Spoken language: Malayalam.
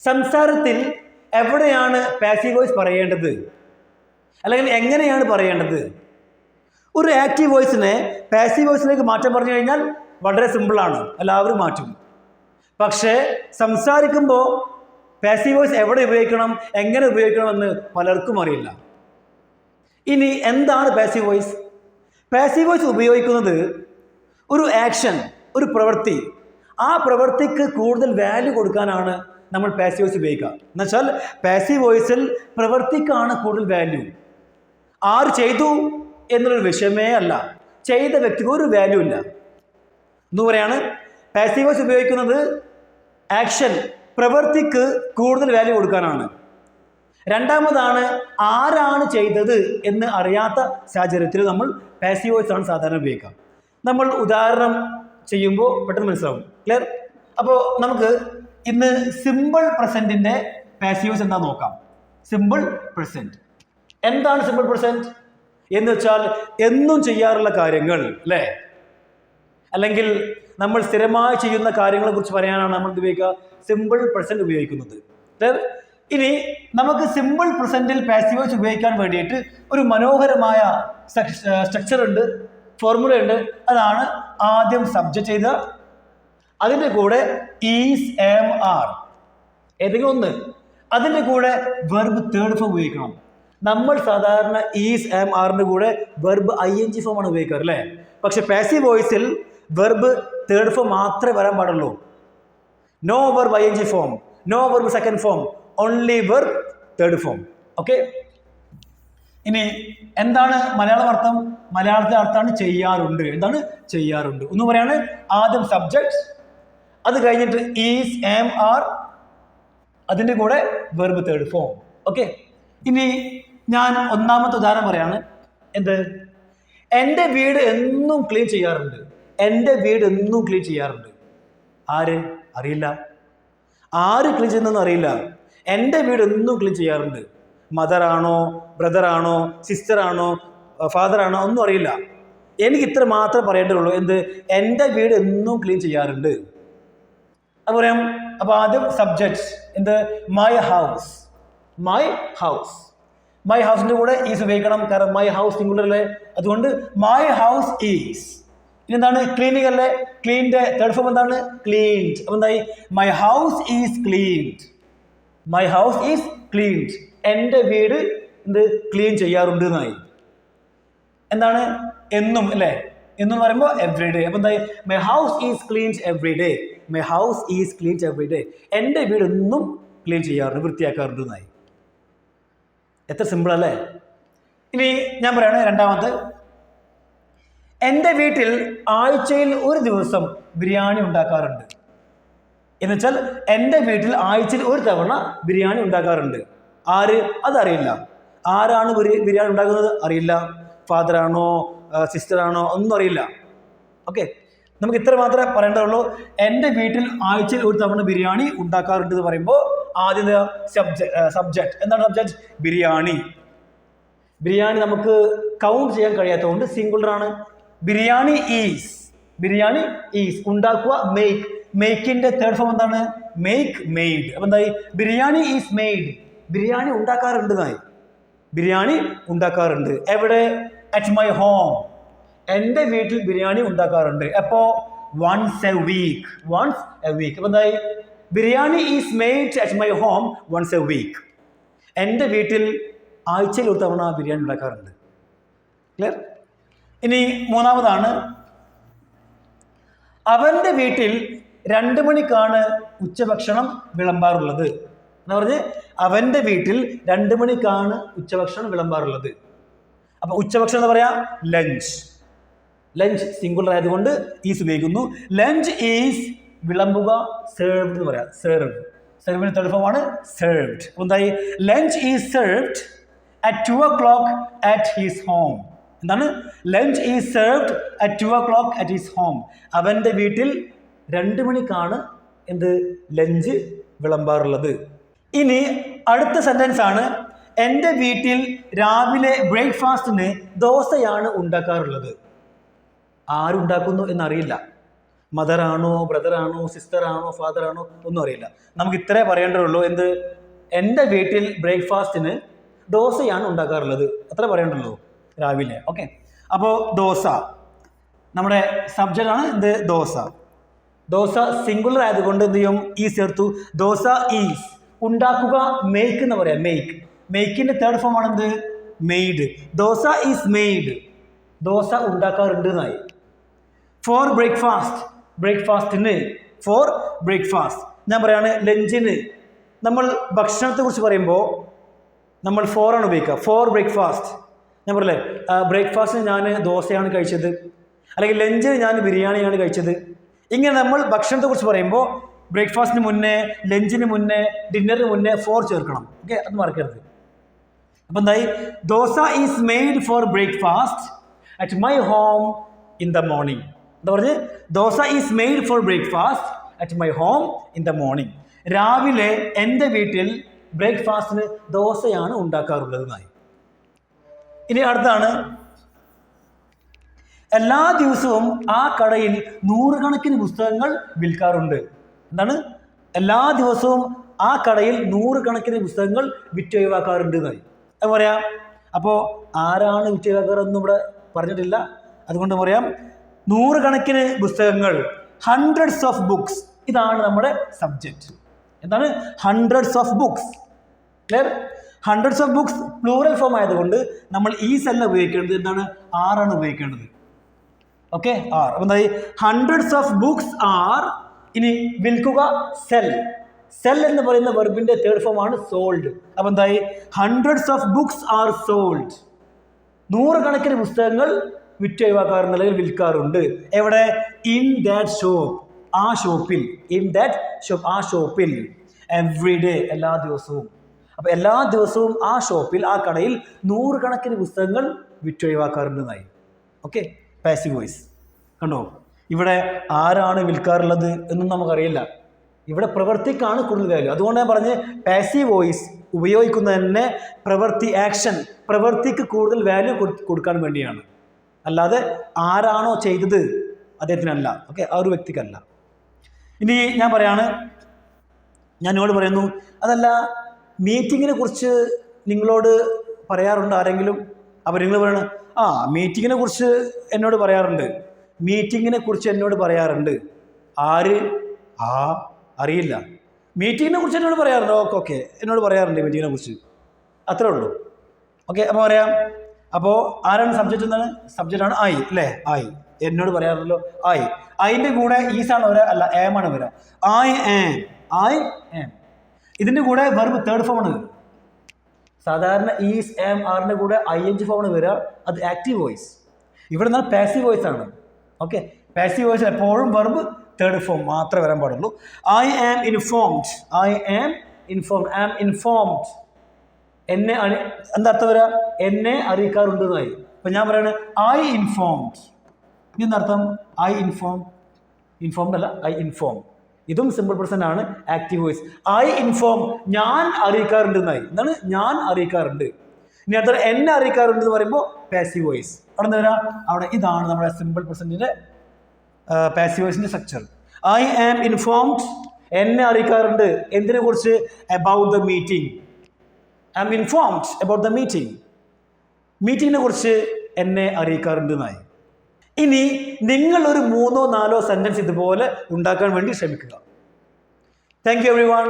സംസാരത്തിൽ എവിടെയാണ് പാസീവ് വോയിസ് പറയേണ്ടത്, അല്ലെങ്കിൽ എങ്ങനെയാണ് പറയേണ്ടത്? ഒരു ആക്റ്റീവ് വോയിസിനെ പാസീവ് വോയിസിലേക്ക് മാറ്റാൻ പറഞ്ഞു കഴിഞ്ഞാൽ വളരെ സിമ്പിളാണ്, എല്ലാവരും മാറ്റും. പക്ഷേ സംസാരിക്കുമ്പോൾ പാസീവ് വോയിസ് എവിടെ ഉപയോഗിക്കണം, എങ്ങനെ ഉപയോഗിക്കണമെന്ന് പലർക്കും അറിയില്ല. ഇനി എന്താണ് പാസീവ് വോയിസ്? പാസീവ് വോയിസ് ഉപയോഗിക്കുന്നത് ഒരു ആക്ഷൻ, ഒരു പ്രവൃത്തി, ആ പ്രവൃത്തിക്ക് കൂടുതൽ വാല്യൂ കൊടുക്കാനാണ് നമ്മൾ പാസീവ് വോയിസ് ഉപയോഗിക്കുക. എന്നുവെച്ചാൽ പാസീവ് വോയിസിൽ പ്രവൃത്തിക്കാണ് കൂടുതൽ വാല്യൂ. ആര് ചെയ്തു എന്നുള്ളൊരു വിഷയമേ അല്ല, ചെയ്ത വ്യക്തിക്ക് ഒരു വാല്യൂ ഇല്ല എന്ന് പറയാണ്. പാസീവ് വോയിസ് ഉപയോഗിക്കുന്നത് ആക്ഷൻ, പ്രവൃത്തിക്ക് കൂടുതൽ വാല്യൂ കൊടുക്കാനാണ്. രണ്ടാമതാണ്, ആരാണ് ചെയ്തത് എന്ന് അറിയാത്ത സാഹചര്യത്തിൽ നമ്മൾ പാസീവ് വോയിസ് ആണ് സാധാരണ ഉപയോഗിക്കുക. നമ്മൾ ഉദാഹരണം ചെയ്യുമ്പോൾ പെട്ടെന്ന് മനസ്സിലാവും. ക്ലിയർ? അപ്പോൾ നമുക്ക് ഇന്ന് സിമ്പിൾ പ്രസന്റിന്റെ പാസീവ് വോയിസ് എന്താ നോക്കാം. സിമ്പിൾ പ്രസന്റ് എന്താണ്? സിമ്പിൾ പ്രസന്റ് എന്ന് വെച്ചാൽ എന്നും ചെയ്യാറുള്ള കാര്യങ്ങൾ, അല്ലേ? അല്ലെങ്കിൽ നമ്മൾ സ്ഥിരമായി ചെയ്യുന്ന കാര്യങ്ങളെ കുറിച്ച് പറയാനാണ് നമ്മൾ ഉപയോഗിക്കുക സിമ്പിൾ പ്രസന്റ് ഉപയോഗിക്കുന്നത്. ഇനി നമുക്ക് സിമ്പിൾ പ്രസന്റിൽ പാസീവ് വോയിസ് ഉപയോഗിക്കാൻ വേണ്ടിയിട്ട് ഒരു മനോഹരമായ സ്ട്രക്ചർ ഉണ്ട്, ഫോർമുല ഉണ്ട്. അതാണ് ആദ്യം സബ്ജക്റ്റ് ചെയ്ത, അതിൻ്റെ കൂടെ ഈസ്, ആം, ആർ ഏതെങ്കിലും ഒന്ന്, അതിൻ്റെ കൂടെ വെർബ് തേർഡ് ഫോം ഉപയോഗിക്കണം. നമ്മൾ സാധാരണ ഈസ്, ആം, ആറിൻ്റെ കൂടെ വെർബ് ING ഫോം ആണ് ഉപയോഗിക്കാറ്, അല്ലേ? പക്ഷെ പാസീവ് വോയിസിൽ വെർബ് തേർഡ് ഫോം മാത്രമേ വരാൻ പാടുള്ളൂ. No verb ING form, no verb second form, only verb third form. Okay. ഇനി എന്താണ് മലയാളം അർത്ഥം? മലയാളത്തിലെ അർത്ഥമാണ് ചെയ്യാറുണ്ട്. എന്താണ് ചെയ്യാറുണ്ട് എന്ന് പറയാണ്. ആദ്യം സബ്ജക്ട്, അത് കഴിഞ്ഞിട്ട് ഈസ്, ആം, ആർ, അതിൻ്റെ കൂടെ വെർബ് തേർഡ് ഫോം. ഓക്കെ. ഇനി ഞാൻ ഒന്നാമത്തെ ഉദാഹരണം പറയാണ്. എന്ത്? എൻ്റെ വീട് എന്നും ക്ലീൻ ചെയ്യാറുണ്ട്. എൻ്റെ വീട് എന്നും ക്ലീൻ ചെയ്യാറുണ്ട്. ആര്? അറിയില്ല. ആര് ക്ലീൻ ചെയ്യുന്നതെന്ന് അറിയില്ല. എൻ്റെ വീട് എന്നും ക്ലീൻ ചെയ്യാറുണ്ട്. മദർ ആണോ, ബ്രദർ ആണോ, സിസ്റ്റർ ആണോ, ഫാദർ ആണോ, ഒന്നും അറിയില്ല. എനിക്ക് ഇത്ര മാത്രമേ പറയേണ്ടതുള്ളൂ. എന്ത്? എൻ്റെ വീട് എന്നും ക്ലീൻ ചെയ്യാറുണ്ട്. അത് പറയാം. അപ്പോൾ ആദ്യം സബ്ജക്റ്റ്, എന്ത്? My house, my house. My ഹൗസിൻ്റെ കൂടെ ഈസ് ഉപയോഗിക്കണം, കാരണം മൈ ഹൗസ് സിംഗുലർ അല്ലേ, അതുകൊണ്ട് മൈ ഹൗസ് ഈസ്. ഇനി എന്താണ്? ക്ലീനിങ് അല്ലേ? ക്ലീൻ്റെ തേർഡ് ഫോം എന്താണ്? ക്ലീൻഡ്. അപ്പോൾ എന്തായി? My house is cleaned, my house is cleaned. എൻ്റെ വീട് എന്ത്? ക്ലീൻ ചെയ്യാറുണ്ട് എന്നായി. എന്താണ്? എന്നും, അല്ലേ? എന്നും പറയുമ്പോൾ എവ്രി ഡേ. അപ്പോൾ എന്തായി? My house is cleaned every day, my house is cleaned every day. എൻ്റെ വീട് എന്നും ക്ലീൻ ചെയ്യാറുണ്ട്, വൃത്തിയാക്കാറുണ്ട് എന്നായി. എത്ര സിമ്പിൾ അല്ലേ? ഇനി ഞാൻ പറയാണ് രണ്ടാമത്തെ. എൻ്റെ വീട്ടിൽ ആഴ്ചയിൽ ഒരു ദിവസം ബിരിയാണി ഉണ്ടാക്കാറുണ്ട്. എന്നുവെച്ചാൽ എൻ്റെ വീട്ടിൽ ആഴ്ചയിൽ ഒരു തവണ ബിരിയാണി ഉണ്ടാക്കാറുണ്ട്. ആര്? അതറിയില്ല. ആരാണ് ബിരിയാണി ഉണ്ടാക്കുന്നത്? അറിയില്ല. ഫാദർ ആണോ, സിസ്റ്റർ ആണോ, ഒന്നും അറിയില്ല. ഓക്കെ. നമുക്ക് ഇത്ര മാത്രമേ പറയേണ്ടതുള്ളൂ. എൻ്റെ വീട്ടിൽ ആഴ്ചയിൽ ഒരു തവണ ബിരിയാണി ഉണ്ടാക്കാറുണ്ട് എന്ന് പറയുമ്പോൾ ആദ്യം സബ്ജക്റ്റ്. എന്താണ് സബ്ജക്റ്റ്? ബിരിയാണി. ബിരിയാണി നമുക്ക് കൗണ്ട് ചെയ്യാൻ കഴിയാത്തതുകൊണ്ട് സിംഗുലർ ആണ്. Biryani is, biryani is. ഉണ്ടാക്കുക, മെയ്ക്ക്. മെയ്ക്കിന്റെ തേർഡ് ഫോം എന്താണ്? Make, made. അപ്പം എന്തായി? ബിരിയാണി ഈസ് മെയ്ഡ്, ബിരിയാണി ഉണ്ടാക്കാറുണ്ട് എന്നായി. ബിരിയാണി ഉണ്ടാക്കാറുണ്ട്. എവിടെ? അറ്റ് മൈ ഹോം, എൻ്റെ വീട്ടിൽ ബിരിയാണി ഉണ്ടാക്കാറുണ്ട്. എപ്പോ? Once a week, once a week. അപ്പം എന്തായി? Biryani is made at my home once a week. എൻ്റെ വീട്ടിൽ ആഴ്ചയിൽ ഒരു തവണ ബിരിയാണി ഉണ്ടാക്കാറുണ്ട്. ക്ലിയർ? ഇനി മൂന്നാമതാണ്. അവൻ്റെ വീട്ടിൽ 2 മണിക്കാണ് ഉച്ചഭക്ഷണം വിളമ്പാറുള്ളത് എന്ന് പറഞ്ഞ് അവൻ്റെ വീട്ടിൽ 2 മണിക്കാണ് ഉച്ചഭക്ഷണം വിളമ്പാറുള്ളത്. അപ്പൊ ഉച്ചഭക്ഷണം എന്ന് പറയാ ലഞ്ച്. ലഞ്ച് സിംഗുലർ ആയതുകൊണ്ട് ഈസ് ഉപയോഗിക്കുന്നു. ലഞ്ച് ഈസ് വിളമ്പുക, സെർവ്ഡ് എന്ന് പറയാം. സെർവ്, സെർവിന് തേർഡ് ഫോം ആണ് സെർവ്ഡ്. എന്തായി? Lunch is served at 2 o'clock at his home. എന്താണ്? Lunch is served at 2 o'clock at his home. അവൻ്റെ വീട്ടിൽ 2 മണിക്കാണ് എന്ത്? ലഞ്ച് വിളമ്പാറുള്ളത്. ഇനി അടുത്ത സെന്റൻസ് ആണ്. എൻ്റെ വീട്ടിൽ രാവിലെ ബ്രേക്ക്ഫാസ്റ്റിന് ദോശയാണ് ഉണ്ടാക്കാറുള്ളത്. ആരുണ്ടാക്കുന്നു എന്നറിയില്ല. മദറാണോ, ബ്രദറാണോ, സിസ്റ്ററാണോ, ഫാദറാണോ ഒന്നും അറിയില്ല. നമുക്ക് ഇത്രേ പറയേണ്ടതുള്ളൂ. എന്ത്? എൻ്റെ വീട്ടിൽ ബ്രേക്ക്ഫാസ്റ്റിന് ദോശയാണ് ഉണ്ടാക്കാറുള്ളത്. അത്ര പറയേണ്ടല്ലോ രാവിലെ. ഓക്കെ, അപ്പോൾ ദോശ നമ്മുടെ സബ്ജക്റ്റാണ്. എന്ത്? ദോശ. ദോശ സിംഗുലർ ആയതുകൊണ്ട് എന്ത് ചെയ്യും? ഈസ് ചേർത്തു. ദോശ ഈസ്. ഉണ്ടാക്കുക മേക്ക് എന്ന് പറയാം. മേക്ക്. മേക്കിൻ്റെ തേർഡ് ഫോം ആണ് എന്ത്? മെയ്ഡ്. Dosa is made. ദോശ ഉണ്ടാക്കാറുണ്ട് എന്നായി. For breakfast. ബ്രേക്ക്ഫാസ്റ്റിന്. For breakfast. ഞാൻ പറയാണ് ലഞ്ചിന്. നമ്മൾ ഭക്ഷണത്തെ കുറിച്ച് പറയുമ്പോൾ നമ്മൾ ഫോറാണ് ഉപയോഗിക്കുക. Four breakfast. ഞാൻ പറയല്ലേ, ബ്രേക്ക്ഫാസ്റ്റിന് ഞാൻ ദോശയാണ് കഴിച്ചത്, അല്ലെങ്കിൽ ലഞ്ചിന് ഞാൻ ബിരിയാണിയാണ് കഴിച്ചത്. ഇങ്ങനെ നമ്മൾ ഭക്ഷണത്തെ കുറിച്ച് പറയുമ്പോൾ ബ്രേക്ക്ഫാസ്റ്റിന് മുന്നേ, ലഞ്ചിന് മുന്നേ, ഡിന്നറിന് മുന്നേ ഫോർ ചേർക്കണം. ഓക്കെ, അത് മറക്കരുത്. അപ്പം എന്തായി? Dosa is made for breakfast at my home in the morning. എന്താ പറഞ്ഞ്? Dosa is made for breakfast at my home in the morning. രാവിലെ എൻ്റെ വീട്ടിൽ ബ്രേക്ക്ഫാസ്റ്റിന് ദോശയാണ് ഉണ്ടാക്കാറുള്ളതെന്നായി. ഇനി അടുത്താണ്, എല്ലാ ദിവസവും ആ കടയിൽ നൂറുകണക്കിന് പുസ്തകങ്ങൾ വിൽക്കാറുണ്ട്. എന്താണ്? എല്ലാ ദിവസവും ആ കടയിൽ നൂറുകണക്കിന് പുസ്തകങ്ങൾ വിറ്റൊഴിവാക്കാറുണ്ട് എന്നായി. അത് പറയാം. അപ്പോൾ ആരാണ് വിറ്റൊഴിവാക്കാറെന്നും ഇവിടെ പറഞ്ഞിട്ടില്ല. അതുകൊണ്ട് പറയാം, നൂറുകണക്കിന് പുസ്തകങ്ങൾ, ഹൺഡ്രഡ്സ് ഓഫ് ബുക്സ്. ഇതാണ് നമ്മുടെ സബ്ജക്റ്റ്. എന്താണ്? Hundreds of books. Clear? Hundreds of books plural form ആയതുകൊണ്ട് നമ്മൾ ഈ സെല്ല് ഉപയോഗിക്കേണ്ടത് എന്താണ്? ആറാണ് ഉപയോഗിക്കേണ്ടത്. Okay, are. അപ്പം എന്തായി? Hundreds of books are. ഇനി വിൽക്കുക സെൽ. സെൽ എന്ന് പറയുന്ന വെർബിന്റെ തേർഡ് ഫോം ആണ് സോൾഡ്. അപ്പം എന്തായി? Hundreds of books are sold. നൂറുകണക്കിന് പുസ്തകങ്ങൾ വിറ്റൊഴിവാക്കാറുണ്ട്, അല്ലെങ്കിൽ വിൽക്കാറുണ്ട്. എവിടെ? In that shop. ആ ഷോപ്പിൽ. In that shop. ആ ഷോപ്പിൽ. Every day. എല്ലാ ദിവസവും. അപ്പോൾ എല്ലാ ദിവസവും ആ ഷോപ്പിൽ, ആ കടയിൽ നൂറുകണക്കിന് പുസ്തകങ്ങൾ വിറ്റൊഴിവാക്കാറുണ്ടെന്നായി. Okay, passive voice. കണ്ടോ? ഇവിടെ ആരാണ് വിൽക്കാറുള്ളത് എന്നും നമുക്കറിയില്ല. ഇവിടെ പ്രവൃത്തിക്കാണ് കൂടുതൽ വാല്യൂ. അതുകൊണ്ട് ഞാൻ പറഞ്ഞ് പാസീവ് വോയിസ് ഉപയോഗിക്കുന്നത് തന്നെ പ്രവൃത്തി, ആക്ഷൻ, പ്രവൃത്തിക്ക് കൂടുതൽ വാല്യൂ കൊടുക്കാൻ വേണ്ടിയാണ്. അല്ലാതെ ആരാണോ ചെയ്തത് അദ്ദേഹത്തിനല്ല. ഓക്കെ, ആ ഒരു വ്യക്തിക്കല്ല. ഇനി ഞാൻ പറയാണ്, ഞാൻ നിങ്ങളോട് പറയുന്നു, അതല്ല, മീറ്റിങ്ങിനെ കുറിച്ച് നിങ്ങളോട് പറയാറുണ്ട് ആരെങ്കിലും? അപ്പോൾ നിങ്ങൾ പറയണം, ആ മീറ്റിങ്ങിനെ കുറിച്ച് എന്നോട് പറയാറുണ്ട്. മീറ്റിങ്ങിനെ കുറിച്ച് എന്നോട് പറയാറുണ്ട്. ആര്? ആ അറിയില്ല. മീറ്റിങ്ങിനെ കുറിച്ച് എന്നോട് പറയാറുണ്ട്. ഓക്കെ ഓക്കെ, എന്നോട് പറയാറുണ്ട് മീറ്റിങ്ങിനെ കുറിച്ച്. അത്രേ ഉള്ളൂ. ഓക്കെ, അപ്പോൾ പറയാം. അപ്പോൾ ആരാണ് സബ്ജക്റ്റ്? എന്താണ് സബ്ജക്റ്റാണ്? ഐ അല്ലേ? ഐ. എന്നോട് പറയാറുണ്ടല്ലോ ഐ. ഐൻ്റെ കൂടെ ഈസാണ് വരിക, അല്ല ആം ആണ് വരിക. I am. I am. ഇതിൻ്റെ കൂടെ വെർബ് തേർഡ് ഫോം ആണ്. സാധാരണ ഈസ്, ആം, ആറിൻ്റെ കൂടെ ING ഫോമാണ് വരിക. അത് ആക്റ്റീവ് വോയിസ്. ഇവിടെ നിന്നാൽ പാസീവ് വോയിസ് ആണ്. ഓക്കെ, പാസീവ് വോയിസ് എപ്പോഴും വെർബ് തേർഡ് ഫോം മാത്രമേ വരാൻ പാടുള്ളൂ. I am informed. I am informed. Am informed. എന്നെ എന്താ അർത്ഥം വരിക? എന്നെ അറിയിക്കാറുണ്ട് എന്നായി. അപ്പം ഞാൻ പറയാണ് ഐ ഇൻഫോംഡ്. ഇതെന്നർത്ഥം ഐ ഇൻഫോം. ഇൻഫോംഡ് അല്ല, ഐ ഇൻഫോം. ഇതും സിമ്പിൾ പ്രസന്റ് ആണ്, ആക്റ്റീവ് വോയിസ്. I inform. ഞാൻ അറിയിക്കാറുണ്ട് എന്നായി. എന്താണ്? ഞാൻ അറിയിക്കാറുണ്ട്. ഇനി അടുത്ത എന്നെ അറിയിക്കാറുണ്ട് എന്ന് പറയുമ്പോൾ പാസീവ് വോയിസ്. അവിടെ എന്താ വരിക? അവിടെ ഇതാണ് നമ്മുടെ സിമ്പിൾ പ്രസന്റിന്റെ പാസീവ് വോയിസിന്റെ സ്ട്രക്ചർ. I am informed. എന്നെ അറിയിക്കാറുണ്ട്. എന്തിനെ കുറിച്ച്? About the meeting. I am informed about the meeting. മീറ്റിങ്ങിനെ കുറിച്ച് എന്നെ അറിയിക്കാറുണ്ട് എന്നായി. ഇനി നിങ്ങൾ ഒരു 3-4 സെന്റൻസ് ഇതുപോലെ ഉണ്ടാക്കാൻ വേണ്ടി ശ്രമിക്കുക. Thank you everyone.